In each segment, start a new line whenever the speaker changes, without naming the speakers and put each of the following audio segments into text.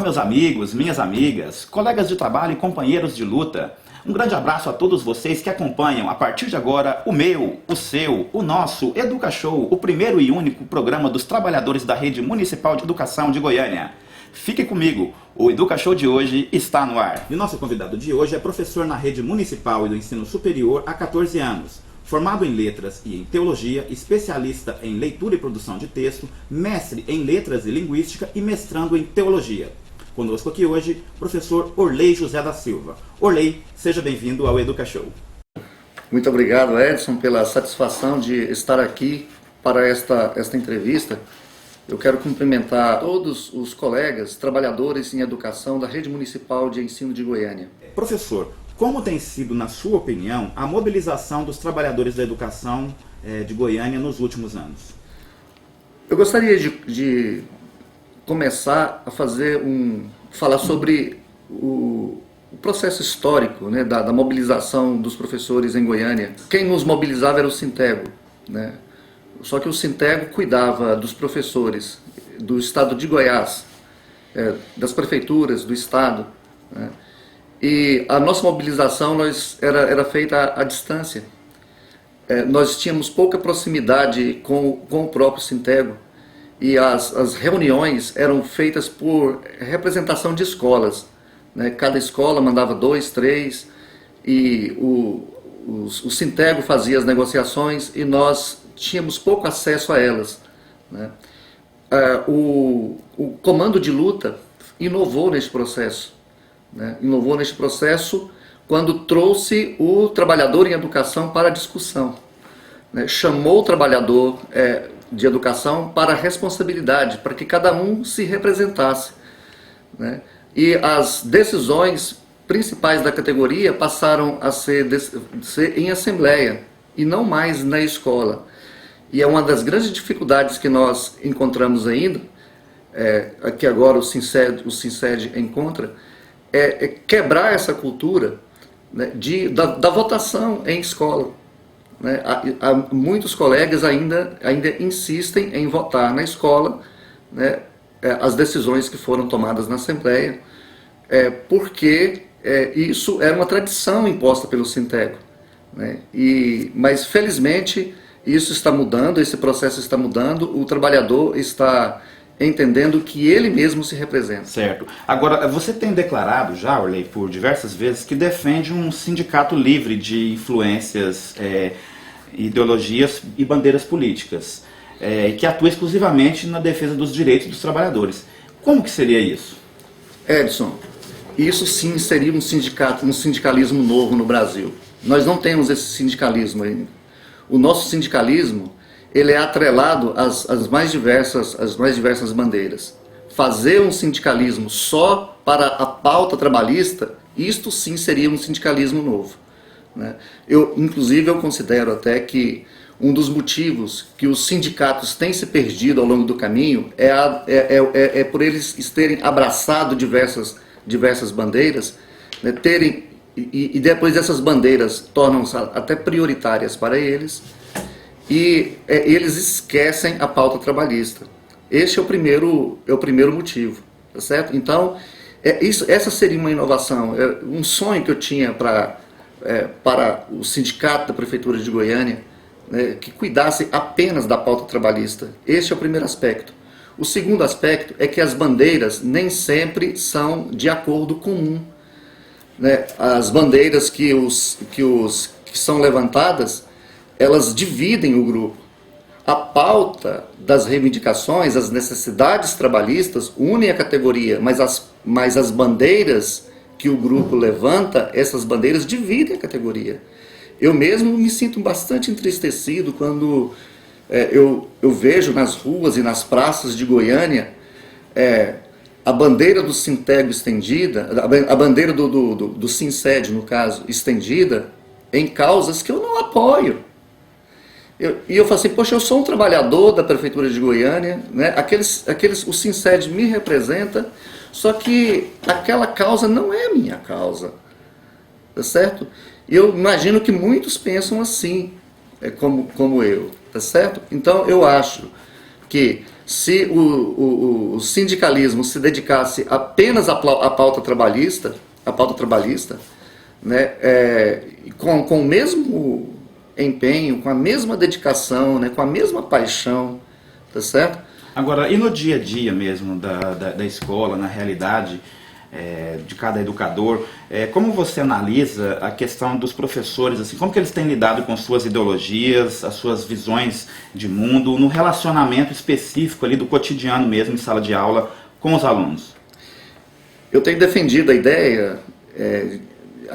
meus amigos, minhas amigas, colegas de trabalho e companheiros de luta. Um grande abraço a todos vocês que acompanham, a partir de agora, o meu, o seu, o nosso Educa Show, o primeiro e único programa dos trabalhadores da Rede Municipal de Educação de Goiânia. Fique comigo, o Educa Show de hoje está no ar. E nosso convidado de hoje é professor na Rede Municipal e do Ensino Superior há 14 anos. Formado em Letras e em Teologia, especialista em Leitura e Produção de Texto, mestre em Letras e Linguística e mestrando em Teologia. Conosco aqui hoje, professor Orley José da Silva. Orley, seja bem-vindo ao Educa Show.
Muito obrigado, Edson, pela satisfação de estar aqui para esta entrevista. Eu quero cumprimentar todos os colegas, trabalhadores em educação da Rede Municipal de Ensino de Goiânia.
Professor, como tem sido, na sua opinião, a mobilização dos trabalhadores da educação de Goiânia nos últimos anos?
Eu gostaria de começar a falar sobre o processo histórico, né, da mobilização dos professores em Goiânia. Quem nos mobilizava era o Sintego, né? Só que o Sintego cuidava dos professores do estado de Goiás, das prefeituras do estado, né? E a nossa mobilização era feita à distância. Nós tínhamos pouca proximidade com o próprio Sintego. E as reuniões eram feitas por representação de escolas, né? Cada escola mandava 2, 3, e o Sintego fazia as negociações e nós tínhamos pouco acesso a elas, né? O comando de luta inovou neste processo, né? Inovou neste processo quando trouxe o trabalhador em educação para a discussão, né? Chamou o trabalhador de educação para a responsabilidade, para que cada um se representasse, né? E as decisões principais da categoria passaram a ser em assembleia e não mais na escola. E é uma das grandes dificuldades que nós encontramos ainda, que agora o Sinced encontra, é quebrar essa cultura, né, da votação em escola. Né? Muitos colegas ainda insistem em votar na escola, né, as decisões que foram tomadas na Assembleia, porque isso era uma tradição imposta pelo Sintego, né? Mas felizmente isso está mudando, esse processo está mudando, o trabalhador está entendendo que ele mesmo se representa.
Certo. Agora, você tem declarado já, Orley, por diversas vezes, que defende um sindicato livre de influências, ideologias e bandeiras políticas, que atua exclusivamente na defesa dos direitos dos trabalhadores. Como que seria isso?
Edson, isso sim seria um sindicalismo novo no Brasil. Nós não temos esse sindicalismo ainda. O nosso sindicalismo, ele é atrelado às mais diversas bandeiras. Fazer um sindicalismo só para a pauta trabalhista, isto sim seria um sindicalismo novo, né? Inclusive, eu considero até que um dos motivos que os sindicatos têm se perdido ao longo do caminho é por eles terem abraçado diversas bandeiras, né, e depois essas bandeiras tornam-se até prioritárias para eles, e eles esquecem a pauta trabalhista. Este é o primeiro motivo, tá certo? Então, essa seria uma inovação, um sonho que eu tinha para o sindicato da Prefeitura de Goiânia, né, que cuidasse apenas da pauta trabalhista. Este é o primeiro aspecto. O segundo aspecto é que as bandeiras nem sempre são de acordo comum, né? As bandeiras que são levantadas, elas dividem o grupo. A pauta das reivindicações, as necessidades trabalhistas unem a categoria, mas as bandeiras que o grupo levanta, essas bandeiras dividem a categoria. Eu mesmo me sinto bastante entristecido quando eu vejo nas ruas e nas praças de Goiânia a bandeira do Sintego estendida, a bandeira do Sinced, no caso, estendida em causas que eu não apoio. E eu falo assim, poxa, eu sou um trabalhador da Prefeitura de Goiânia, né? O Sinced me representa, só que aquela causa não é a minha causa, tá certo? E eu imagino que muitos pensam assim, como eu, tá certo? Então eu acho que Se o sindicalismo se dedicasse apenas à pauta trabalhista, né, com o mesmo empenho, com a mesma dedicação, né, com a mesma paixão, tá certo?
Agora, e no dia a dia mesmo da escola, na realidade de cada educador, como você analisa a questão dos professores, assim, como que eles têm lidado com suas ideologias, as suas visões de mundo, no relacionamento específico ali do cotidiano mesmo, em sala de aula, com os alunos?
Eu tenho defendido a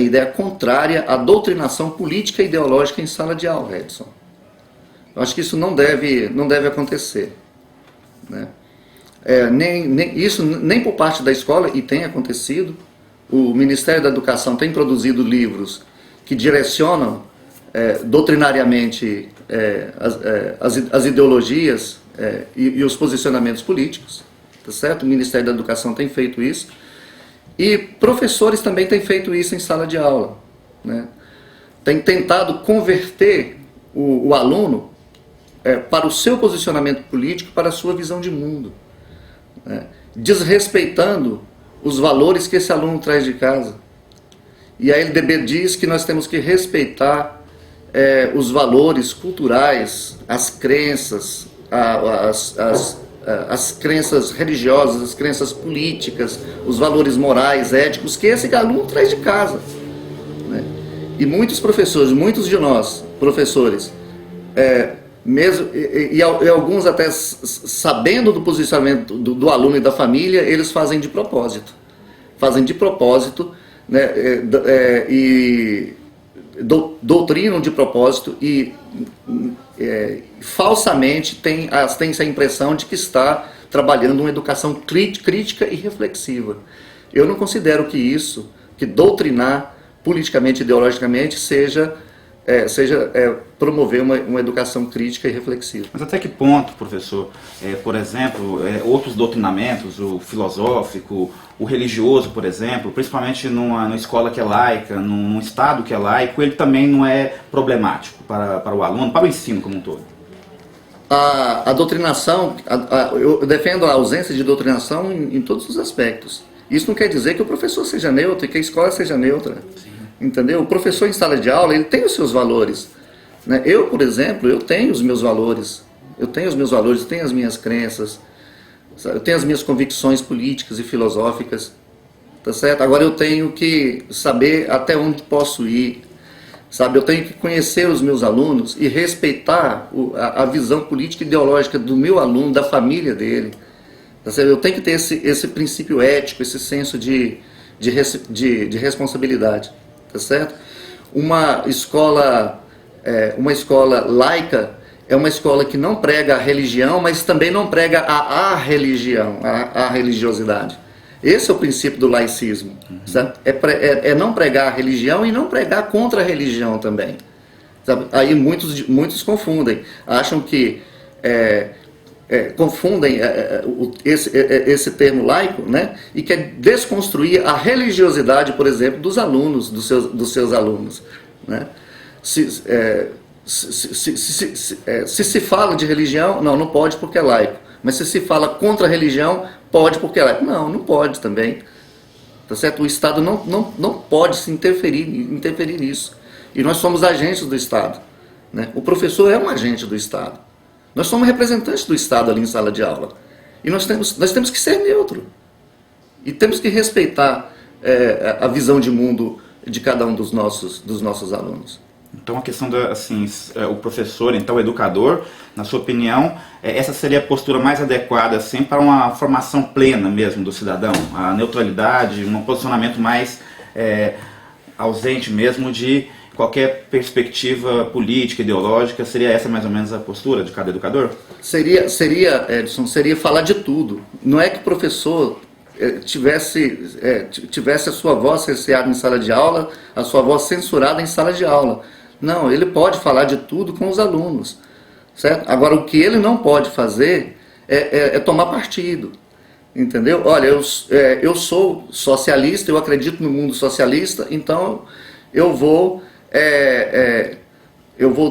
ideia contrária à doutrinação política e ideológica em sala de aula, Edson. Eu acho que isso não deve acontecer, né? Nem por parte da escola, e tem acontecido. O Ministério da Educação tem produzido livros que direcionam doutrinariamente as ideologias e os posicionamentos políticos, tá certo? O Ministério da Educação tem feito isso, e professores também têm feito isso em sala de aula, né? Tem tentado converter o aluno para o seu posicionamento político, para a sua visão de mundo, né? Desrespeitando os valores que esse aluno traz de casa. E a LDB diz que nós temos que respeitar os valores culturais, as crenças, as crenças religiosas, as crenças políticas, os valores morais, éticos, que esse aluno traz de casa, né? E muitos professores, muitos de nós, professores, mesmo, e alguns até sabendo do posicionamento do aluno e da família, eles fazem de propósito, né, e doutrinam de propósito e falsamente tem essa impressão de que está trabalhando uma educação crítica e reflexiva. Eu não considero que doutrinar politicamente, ideologicamente, seja promover uma educação crítica e reflexiva.
Mas até que ponto, professor, por exemplo, outros doutrinamentos, o filosófico, o religioso, por exemplo, principalmente numa escola que é laica, num estado que é laico, ele também não é problemático para o aluno, para o ensino como um todo?
A doutrinação, eu defendo a ausência de doutrinação em todos os aspectos. Isso não quer dizer que o professor seja neutro e que a escola seja neutra. Sim. Entendeu? O professor em sala de aula, ele tem os seus valores, né? Eu, por exemplo, eu tenho os meus valores, eu tenho as minhas crenças, eu tenho as minhas convicções políticas e filosóficas, tá certo? Agora eu tenho que saber até onde posso ir, sabe? Eu tenho que conhecer os meus alunos e respeitar a visão política e ideológica do meu aluno, da família dele, tá certo? Eu tenho que ter esse princípio ético, esse senso de responsabilidade. Tá certo? Uma escola laica é uma escola que não prega a religião, mas também não prega a religião, a religiosidade. Esse é o princípio do laicismo. Sabe? É não pregar a religião e não pregar contra a religião também. Sabe? Aí muitos confundem, acham que confundem esse termo laico, né, e quer desconstruir a religiosidade, por exemplo, dos alunos, dos seus alunos, né? Se fala de religião, não pode porque é laico, mas se fala contra a religião, pode porque é laico. Não pode também, tá certo? O Estado não pode se interferir nisso, e nós somos agentes do Estado, né? O professor é um agente do Estado. Nós somos representantes do Estado ali em sala de aula. E nós temos que ser neutro. E temos que respeitar a visão de mundo de cada um dos nossos alunos.
Então a questão o professor, então o educador, na sua opinião, essa seria a postura mais adequada assim, para uma formação plena mesmo do cidadão? A neutralidade, um posicionamento mais ausente mesmo de qualquer perspectiva política, ideológica, seria essa mais ou menos a postura de cada educador?
Seria, Edson, seria falar de tudo. Não é que o professor tivesse a sua voz cerceada em sala de aula, a sua voz censurada em sala de aula. Não, ele pode falar de tudo com os alunos, certo? Agora, o que ele não pode fazer é tomar partido, entendeu? Olha, eu sou socialista, eu acredito no mundo socialista, então eu vou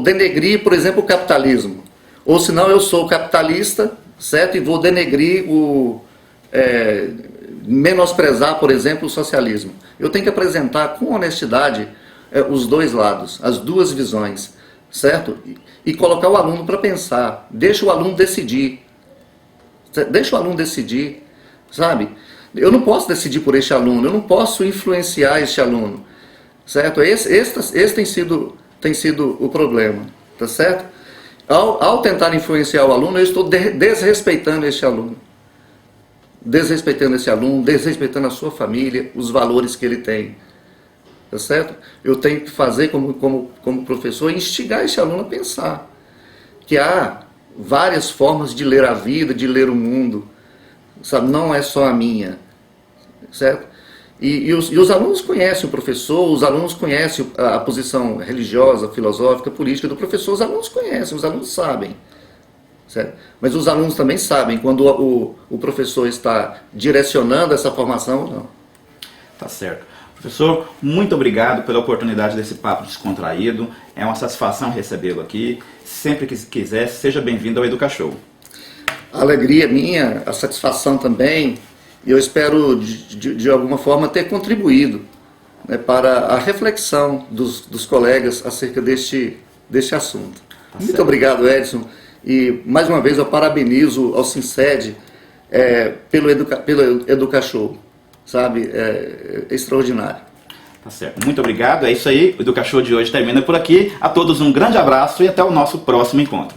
denegrir, por exemplo, o capitalismo. Ou senão eu sou capitalista, certo? E vou denegrir menosprezar, por exemplo, o socialismo. Eu tenho que apresentar com honestidade os dois lados, as duas visões, certo? E colocar o aluno para pensar. Deixa o aluno decidir. Deixa o aluno decidir, sabe? Eu não posso decidir por este aluno, eu não posso influenciar este aluno, certo? Esse tem sido o problema, tá certo? Ao tentar influenciar o aluno, eu estou desrespeitando este aluno. Desrespeitando esse aluno, desrespeitando a sua família, os valores que ele tem. Tá certo? Eu tenho que fazer como professor, instigar esse aluno a pensar que há várias formas de ler a vida, de ler o mundo, sabe? Não é só a minha, certo? E os alunos conhecem o professor, os alunos conhecem a posição religiosa, filosófica, política do professor, os alunos conhecem, os alunos sabem. Certo? Mas os alunos também sabem quando o professor está direcionando essa formação ou não.
Tá certo. Professor, muito obrigado pela oportunidade desse papo descontraído. É uma satisfação recebê-lo aqui. Sempre que quiser, seja bem-vindo ao EducaShow.
A alegria minha, a satisfação também. E eu espero, de alguma forma, ter contribuído, né, para a reflexão dos colegas acerca deste assunto. Tá muito certo. Obrigado, Edson. E, mais uma vez, eu parabenizo ao Sinced pelo EducaShow, sabe? É extraordinário.
Tá certo. Muito obrigado. É isso aí. O EducaShow de hoje termina por aqui. A todos um grande abraço e até o nosso próximo encontro.